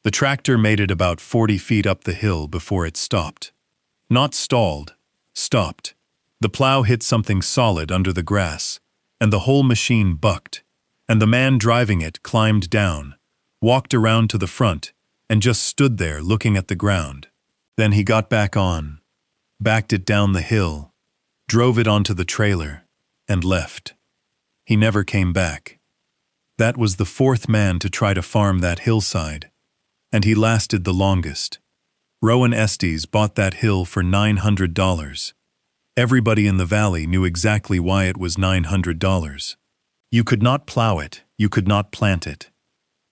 The tractor made it about 40 feet up the hill before it stopped. Not stalled, stopped. The plow hit something solid under the grass, and the whole machine bucked, and the man driving it climbed down, walked around to the front, and just stood there looking at the ground. Then he got back on, backed it down the hill, drove it onto the trailer, and left. He never came back. That was the fourth man to try to farm that hillside, and he lasted the longest. Rowan Estes bought that hill for $900. Everybody in the valley knew exactly why it was $900. You could not plow it, you could not plant it.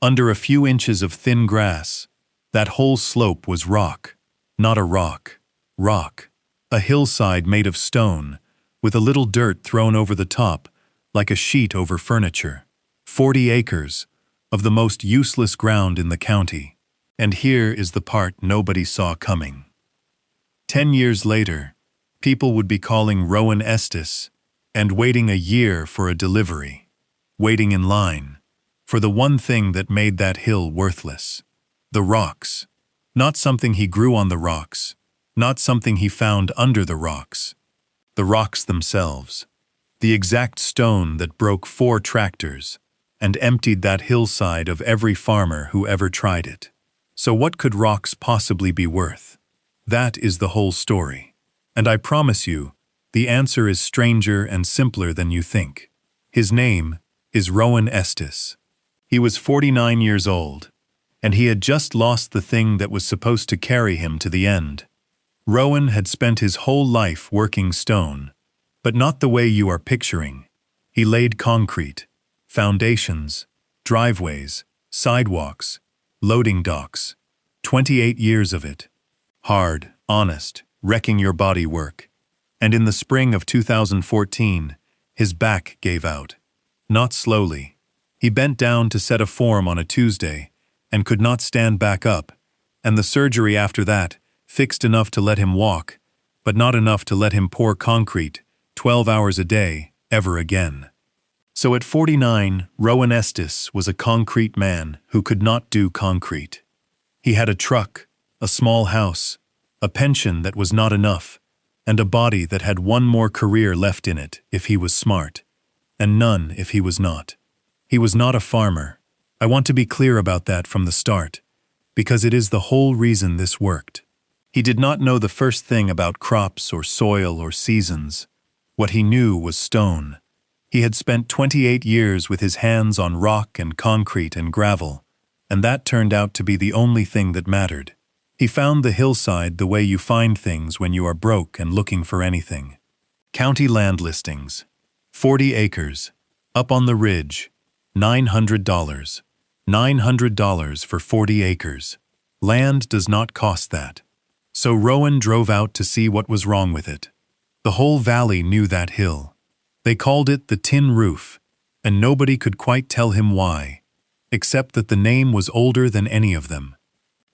Under a few inches of thin grass, that whole slope was rock. Not a rock. Rock. A hillside made of stone, with a little dirt thrown over the top, like a sheet over furniture. 40 acres of the most useless ground in the county. And here is the part nobody saw coming. 10 years later, people would be calling Rowan Estes and waiting a year for a delivery, waiting in line for the one thing that made that hill worthless. The rocks. Not something he grew on the rocks, not something he found under the rocks. The rocks themselves. The exact stone that broke 4 tractors and emptied that hillside of every farmer who ever tried it. So what could rocks possibly be worth? That is the whole story. And I promise you, the answer is stranger and simpler than you think. His name is Rowan Estes. He was 49 years old, and he had just lost the thing that was supposed to carry him to the end. Rowan had spent his whole life working stone, but not the way you are picturing. He laid concrete, foundations, driveways, sidewalks, loading docks. 28 years of it. Hard, honest, wrecking your body work. And in the spring of 2014, his back gave out. Not slowly. He bent down to set a form on a Tuesday and could not stand back up, and the surgery after that fixed enough to let him walk, but not enough to let him pour concrete 12 hours a day ever again. So at 49, Rowan Estes was a concrete man who could not do concrete. He had a truck, a small house, a pension that was not enough, and a body that had one more career left in it if he was smart, and none if he was not. He was not a farmer. I want to be clear about that from the start, because it is the whole reason this worked. He did not know the first thing about crops or soil or seasons. What he knew was stone. He had spent 28 years with his hands on rock and concrete and gravel, and that turned out to be the only thing that mattered. He found the hillside the way you find things when you are broke and looking for anything. County land listings. 40 acres. Up on the ridge. $900. $900 for 40 acres. Land does not cost that. So Rowan drove out to see what was wrong with it. The whole valley knew that hill. They called it the Tin Roof, and nobody could quite tell him why, except that the name was older than any of them.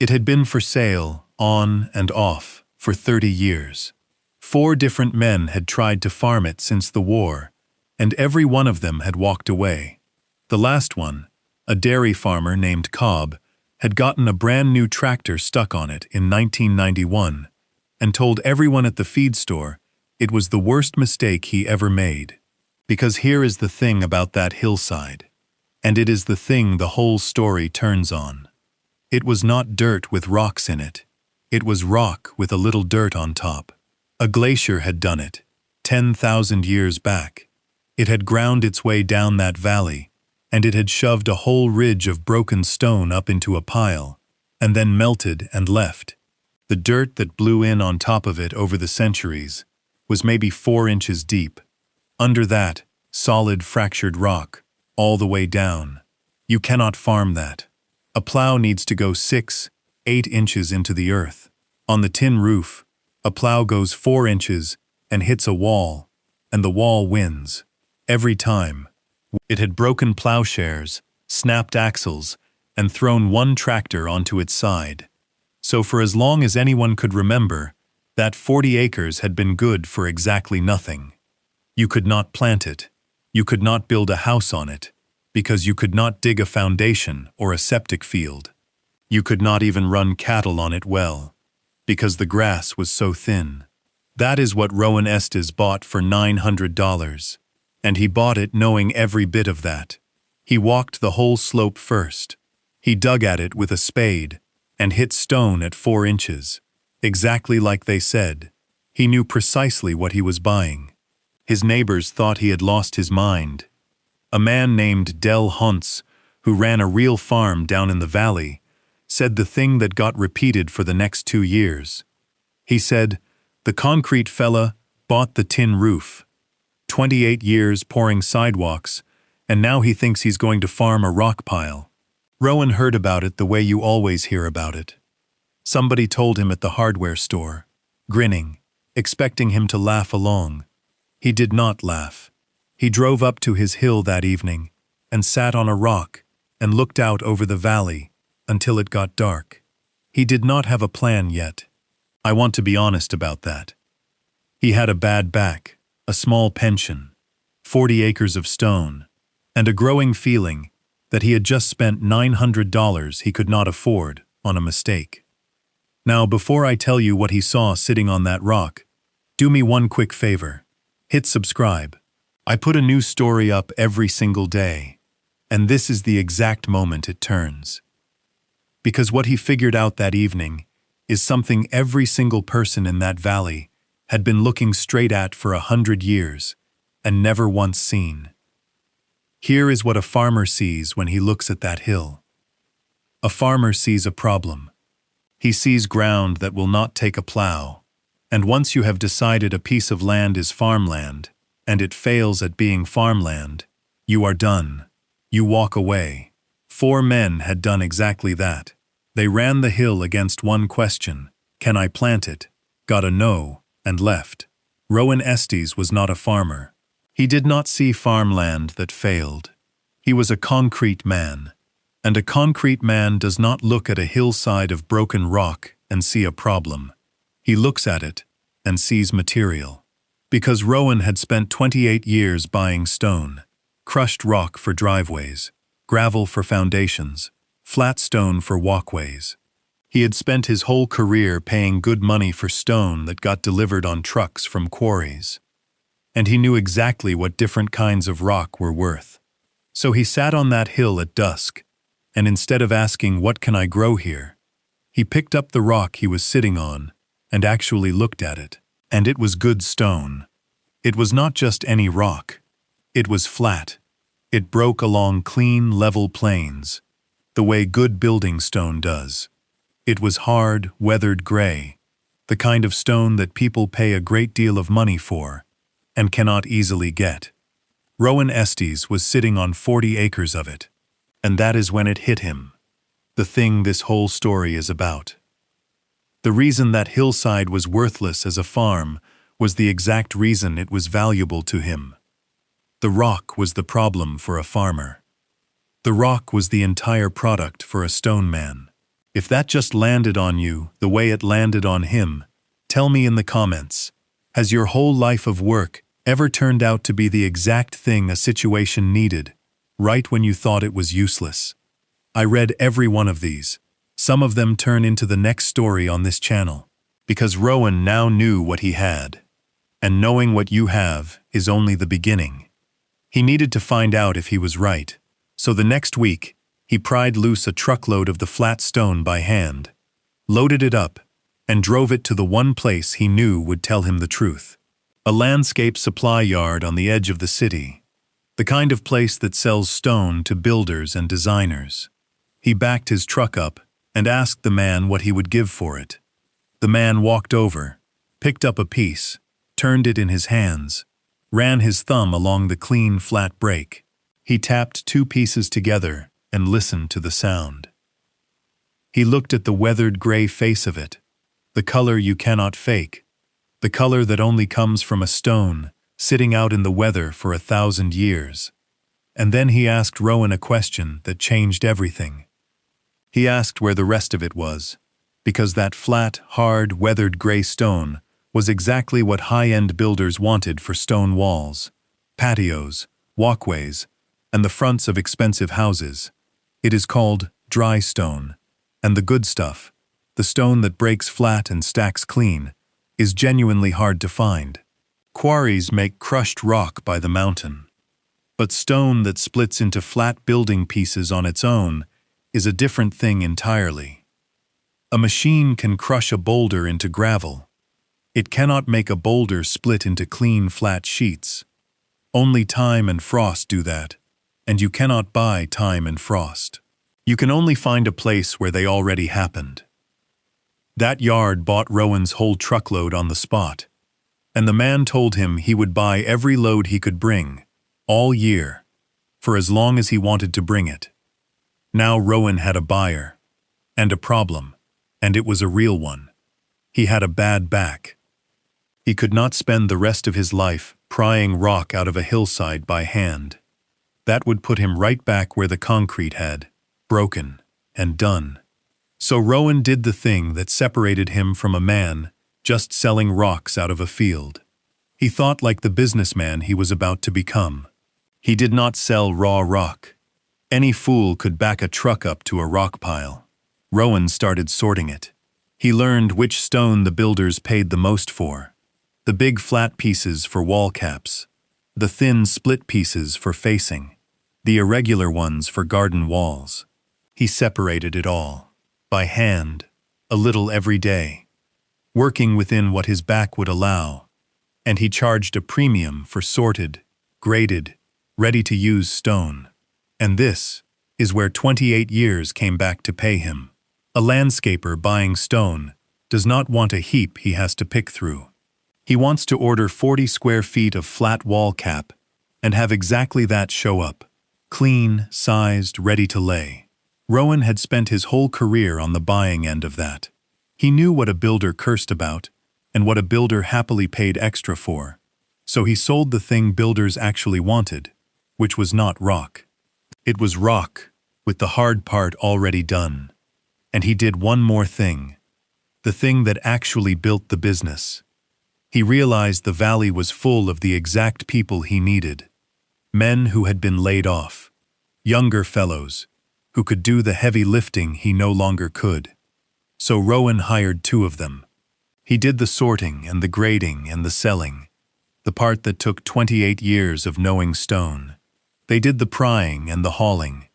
It had been for sale, on and off, for 30 years. 4 different men had tried to farm it since the war, and every one of them had walked away. The last one, a dairy farmer named Cobb, had gotten a brand new tractor stuck on it in 1991, and told everyone at the feed store it was the worst mistake he ever made. Because here is the thing about that hillside, and it is the thing the whole story turns on. It was not dirt with rocks in it. It was rock with a little dirt on top. A glacier had done it, 10,000 years back. It had ground its way down that valley, and it had shoved a whole ridge of broken stone up into a pile, and then melted and left. The dirt that blew in on top of it over the centuries was maybe 4 inches deep. Under that, solid fractured rock, all the way down. You cannot farm that. A plow needs to go 6, 8 inches into the earth. On the tin roof, a plow goes 4 inches and hits a wall, and the wall wins. Every time. It had broken plowshares, snapped axles, and thrown one tractor onto its side. So for as long as anyone could remember, that 40 acres had been good for exactly nothing. You could not plant it. You could not build a house on it, because you could not dig a foundation or a septic field. You could not even run cattle on it well, because the grass was so thin. That is what Rowan Estes bought for $900, and he bought it knowing every bit of that. He walked the whole slope first. He dug at it with a spade and hit stone at 4 inches, exactly like they said. He knew precisely what he was buying. His neighbors thought he had lost his mind. A man named Del Huntz, who ran a real farm down in the valley, said the thing that got repeated for the next 2 years. He said, "The concrete fella bought the tin roof. 28 years pouring sidewalks, and now he thinks he's going to farm a rock pile." Rowan heard about it the way you always hear about it. Somebody told him at the hardware store, grinning, expecting him to laugh along. He did not laugh. He drove up to his hill that evening and sat on a rock and looked out over the valley until it got dark. He did not have a plan yet. I want to be honest about that. He had a bad back, a small pension, 40 acres of stone, and a growing feeling that he had just spent $900 he could not afford on a mistake. Now, before I tell you what he saw sitting on that rock, do me one quick favor. Hit subscribe. I put a new story up every single day, and this is the exact moment it turns. Because what he figured out that evening is something every single person in that valley had been looking straight at for 100 years and never once seen. Here is what a farmer sees when he looks at that hill. A farmer sees a problem. He sees ground that will not take a plow, and once you have decided a piece of land is farmland, and it fails at being farmland, you are done. You walk away. 4 men had done exactly that. They ran the hill against one question: can I plant it? Got a no, and left. Rowan Estes was not a farmer. He did not see farmland that failed. He was a concrete man, and a concrete man does not look at a hillside of broken rock and see a problem. He looks at it and sees material. Because Rowan had spent 28 years buying stone, crushed rock for driveways, gravel for foundations, flat stone for walkways. He had spent his whole career paying good money for stone that got delivered on trucks from quarries. And he knew exactly what different kinds of rock were worth. So he sat on that hill at dusk, and instead of asking, "What can I grow here?" he picked up the rock he was sitting on and actually looked at it. And it was good stone. It was not just any rock. It was flat. It broke along clean, level plains, the way good building stone does. It was hard, weathered gray, the kind of stone that people pay a great deal of money for and cannot easily get. Rowan Estes was sitting on 40 acres of it, and that is when it hit him, the thing this whole story is about. The reason that Hillside was worthless as a farm was the exact reason it was valuable to him. The rock was the problem for a farmer. The rock was the entire product for a stone man. If that just landed on you the way it landed on him, tell me in the comments. Has your whole life of work ever turned out to be the exact thing a situation needed, right when you thought it was useless? I read every one of these. Some of them turn into the next story on this channel, because Rowan now knew what he had. And knowing what you have is only the beginning. He needed to find out if he was right. So the next week, he pried loose a truckload of the flat stone by hand, loaded it up, and drove it to the one place he knew would tell him the truth. A landscape supply yard on the edge of the city. The kind of place that sells stone to builders and designers. He backed his truck up and asked the man what he would give for it. The man walked over, picked up a piece, turned it in his hands, ran his thumb along the clean, flat break. He tapped 2 pieces together and listened to the sound. He looked at the weathered gray face of it, the color you cannot fake, the color that only comes from a stone sitting out in the weather for 1,000 years. And then he asked Rowan a question that changed everything. He asked where the rest of it was, because that flat, hard, weathered gray stone was exactly what high-end builders wanted for stone walls, patios, walkways, and the fronts of expensive houses. It is called dry stone. And the good stuff, the stone that breaks flat and stacks clean, is genuinely hard to find. Quarries make crushed rock by the mountain. But stone that splits into flat building pieces on its own is a different thing entirely. A machine can crush a boulder into gravel. It cannot make a boulder split into clean, flat sheets. Only time and frost do that, and you cannot buy time and frost. You can only find a place where they already happened. That yard bought Rowan's whole truckload on the spot, and the man told him he would buy every load he could bring, all year, for as long as he wanted to bring it. Now Rowan had a buyer, and a problem, and it was a real one. He had a bad back. He could not spend the rest of his life prying rock out of a hillside by hand. That would put him right back where the concrete had, broken and done. So Rowan did the thing that separated him from a man just selling rocks out of a field. He thought like the businessman he was about to become. He did not sell raw rock. Any fool could back a truck up to a rock pile. Rowan started sorting it. He learned which stone the builders paid the most for. The big flat pieces for wall caps. The thin split pieces for facing. The irregular ones for garden walls. He separated it all. By hand, a little every day. Working within what his back would allow. And he charged a premium for sorted, graded, ready-to-use stone. And this is where 28 years came back to pay him. A landscaper buying stone does not want a heap he has to pick through. He wants to order 40 square feet of flat wall cap and have exactly that show up. Clean, sized, ready to lay. Rowan had spent his whole career on the buying end of that. He knew what a builder cursed about and what a builder happily paid extra for. So he sold the thing builders actually wanted, which was not rock. It was rock, with the hard part already done. And he did one more thing. The thing that actually built the business. He realized the valley was full of the exact people he needed. Men who had been laid off. Younger fellows, who could do the heavy lifting he no longer could. So Rowan hired 2 of them. He did the sorting and the grading and the selling, the part that took 28 years of knowing stone. They did the prying and the hauling.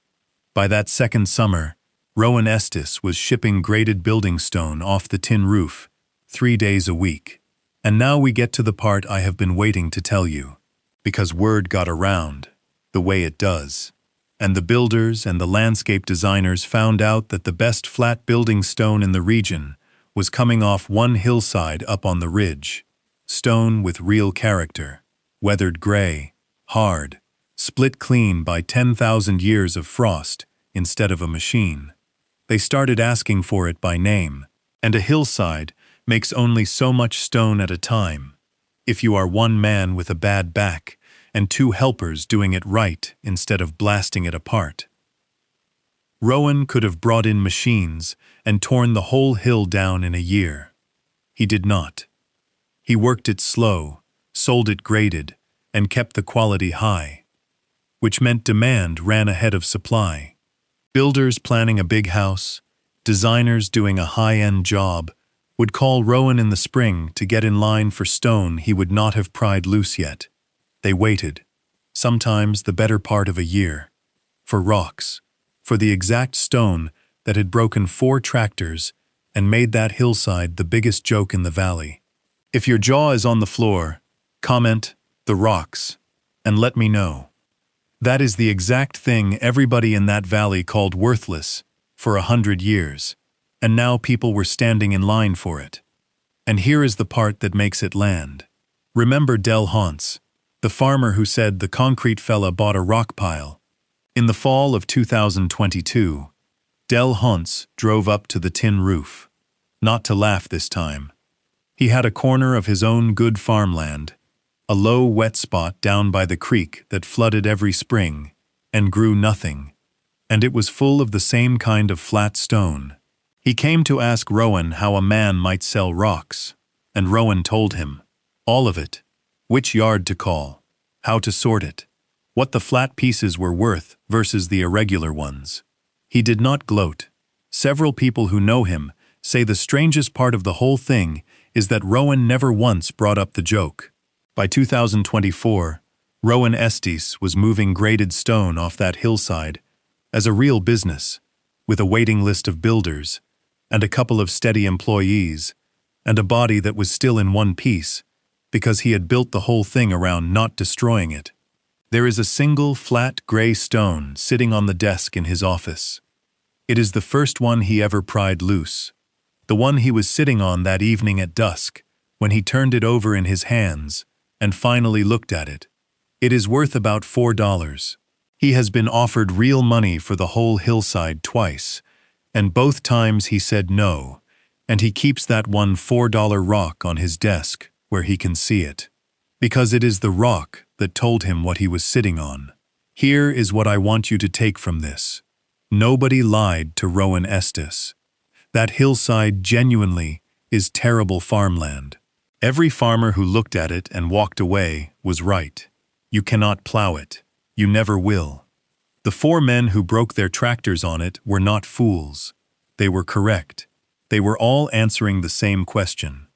By that second summer, Rowan Estes was shipping graded building stone off the tin roof, 3 days a week. And now we get to the part I have been waiting to tell you, because word got around, the way it does. And the builders and the landscape designers found out that the best flat building stone in the region was coming off one hillside up on the ridge. Stone with real character, weathered gray, hard, split clean by 10,000 years of frost instead of a machine. They started asking for it by name, and a hillside makes only so much stone at a time. If you are one man with a bad back and 2 helpers doing it right instead of blasting it apart. Rowan could have brought in machines and torn the whole hill down in a year. He did not. He worked it slow, sold it graded, and kept the quality high, which meant demand ran ahead of supply. Builders planning a big house, designers doing a high-end job, would call Rowan in the spring to get in line for stone he would not have pried loose yet. They waited, sometimes the better part of a year, for rocks, for the exact stone that had broken 4 tractors and made that hillside the biggest joke in the valley. If your jaw is on the floor, comment, "the rocks," and let me know. That is the exact thing everybody in that valley called worthless for 100 years, and now people were standing in line for it. And here is the part that makes it land. Remember Del Haunts, the farmer who said the concrete fella bought a rock pile. In the fall of 2022, Del Haunts drove up to the tin roof. Not to laugh this time. He had a corner of his own good farmland, a low wet spot down by the creek that flooded every spring and grew nothing, and it was full of the same kind of flat stone. He came to ask Rowan how a man might sell rocks, and Rowan told him, all of it, which yard to call, how to sort it, what the flat pieces were worth versus the irregular ones. He did not gloat. Several people who know him say the strangest part of the whole thing is that Rowan never once brought up the joke. By 2024, Rowan Estes was moving graded stone off that hillside as a real business, with a waiting list of builders, and a couple of steady employees, and a body that was still in one piece, because he had built the whole thing around not destroying it. There is a single flat gray stone sitting on the desk in his office. It is the first one he ever pried loose, the one he was sitting on that evening at dusk, when he turned it over in his hands and finally looked at it. It is worth about $4. He has been offered real money for the whole hillside twice, and both times he said no, and he keeps that one $4 rock on his desk where he can see it, because it is the rock that told him what he was sitting on. Here is what I want you to take from this. Nobody lied to Rowan Estes. That hillside genuinely is terrible farmland. Every farmer who looked at it and walked away was right. You cannot plow it. You never will. The 4 men who broke their tractors on it were not fools. They were correct. They were all answering the same question.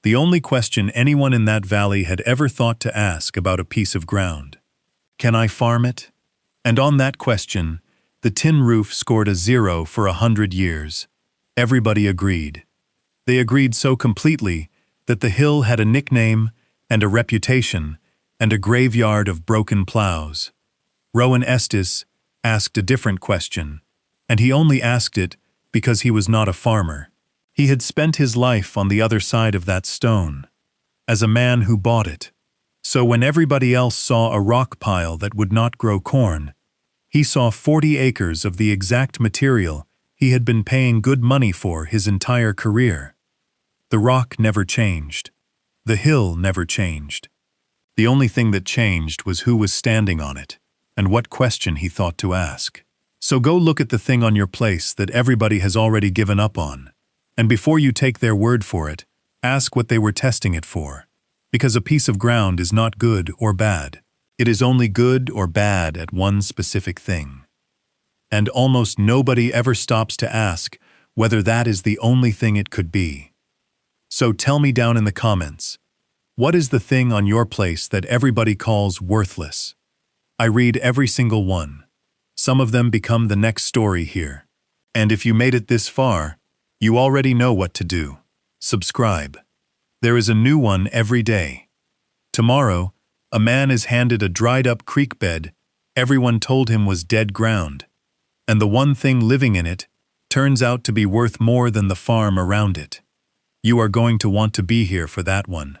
The only question anyone in that valley had ever thought to ask about a piece of ground. Can I farm it? And on that question, the tin roof scored a 0 for 100 years. Everybody agreed. They agreed so completely that the hill had a nickname and a reputation and a graveyard of broken plows. Rowan Estes asked a different question, and he only asked it because he was not a farmer. He had spent his life on the other side of that stone, as a man who bought it. So when everybody else saw a rock pile that would not grow corn, he saw 40 acres of the exact material he had been paying good money for his entire career. The rock never changed. The hill never changed. The only thing that changed was who was standing on it, and what question he thought to ask. So go look at the thing on your place that everybody has already given up on, and before you take their word for it, ask what they were testing it for. Because a piece of ground is not good or bad. It is only good or bad at one specific thing. And almost nobody ever stops to ask whether that is the only thing it could be. So tell me down in the comments, what is the thing on your place that everybody calls worthless? I read every single one. Some of them become the next story here. And if you made it this far, you already know what to do. Subscribe. There is a new one every day. Tomorrow, a man is handed a dried-up creek bed everyone told him was dead ground, and the one thing living in it turns out to be worth more than the farm around it. You are going to want to be here for that one.